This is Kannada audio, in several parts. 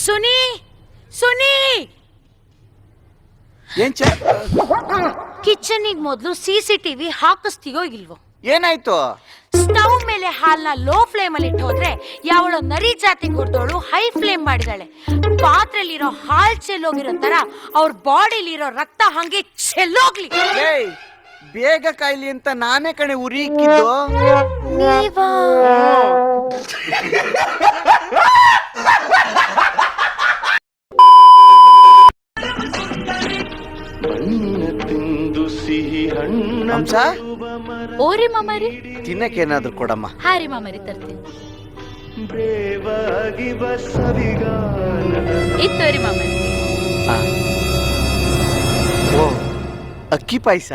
ಸುನಿ ಸುನಿ ಏನ್ ಕಿಚನಿಗೆ ಮೊದಲು CCTV ಹಾಕಿಸ್ತೀಯೋ ಇಲ್ವೋ? ಏನಾಯ್ತು? ಸ್ಟವ್ ಮೇಲೆ ಹಾಲ್ನ ಲೋ ಫ್ಲೇಮ್ ಅಲ್ಲಿ ಇಟ್ಟೋದ್ರೆ ಯಾವಳೋ ನರಿ ಜಾತಿ ಕೊಡ್ದೋಳು ಹೈ ಫ್ಲೇಮ್ ಮಾಡಿದಾಳೆ. ಪಾತ್ರೆಲಿರೋ ಹಾಲ್ ಚೆಲ್ಲೋಗಿರೋ ತರ ಅವ್ರ ಬಾಡಿಲಿರೋ ರಕ್ತ ಹಂಗೆ ಚೆಲ್ಲೋಗ್ಲಿ. ಬೇಗ ಕಾಯ್ಲಿ ಅಂತ ನಾನೇ ಕಣೆ ಉರಿಕ್ಕಿದ್ದು. ನೀವಾ? ಹಂಸ, ಓರಿ ಮಾಮರಿ, ತಿನ್ನಕ್ಕೇನಾದ್ರೂ ಕೊಡಮ್ಮ. ಹಾರಿ ಮಾಮರಿ ತರ್ತೀನಿ. ಇತ್ತೋರಿ ಮಾಮರಿ. ಓ, ಅಕ್ಕಿ ಪಾಯಸ.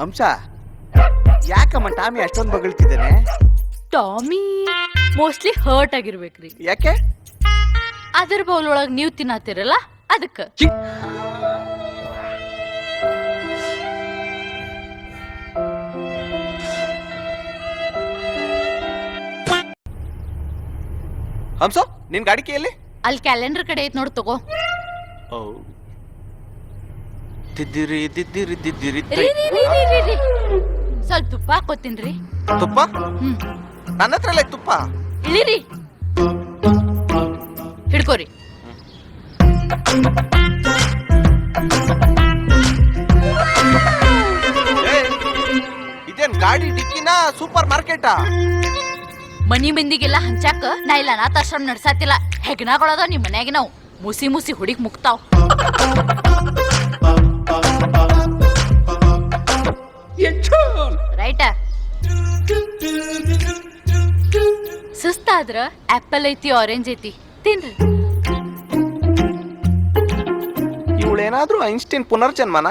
ಹಂಸ, ಯಾಕಮ್ಮ ಟಾಮಿ ಅಷ್ಟೊಂದು ಬಗಳ್ತಿದ್ದಾನೆ? ಟಾಮಿ ಮೋಸ್ಟ್ಲಿ ಹರ್ಟ್ ಆಗಿರ್ಬೇಕ್ರಿ. ಯಾಕೆ? ಅದ್ರ ಬೌಲ್ ಒಳಗ್ ನೀವ್ ತಿನ್ನತ್ತಿರಲ್ಲ ಅದಕ್ಕ. ಹಂಸ, ನಿನ್ ಗಾಡಿ ಕೈಯಲ್ಲಿ? ಅಲ್ಲಿ ಕ್ಯಾಲೆಂಡರ್ ಕಡೆ ಐತ್ ನೋಡ್, ತಗೋ. ದಿದ್ದಿರಿ ದಿದ್ದಿರಿ ದಿದ್ದಿರಿ. ಸ್ವಲ್ಪ ತುಪ್ಪ ಹಾಕೋತೀನ್ರಿ. ತುಪ್ಪ? ನನ್ನ ಹತ್ರ ಎಲ್ಲ ತುಪ್ಪ. ಇಳಿರಿ, ಹಿಡ್ಕೋರಿ. ಇದೇನ್ ಗಾಡಿ ಡಿಕ್ಕಿನ ಸೂಪರ್ ಮಾರ್ಕೆಟಾ? ಮನಿ ಮಂದಿಗೆಲ್ಲ ಹಂಚಾಕ ನಾ ಇಲ್ಲ ಅನಾಥಾಶ್ರಮ ನಡ್ಸಾತಿಲ್ಲ. ಹೆಗ್ನಾಗಳದ ನಿಮ್ ಮನ್ಯಾಗ ನಾವು ಮುಸಿ ಮುಸಿ ಹುಡುಕ್ ಮುಕ್ತಾವ್. ರೈಟ? ಸುಸ್ತಾದ್ರ ಆಪಲ್ ಐತಿ, ಆರೆಂಜ್ ಐತಿ, ತಿನ್ರಿ. ಇವಳೇನಾದ್ರೂ ಐನ್ಸ್ಟೈನ್ ಪುನರ್ಜನ್ಮನ?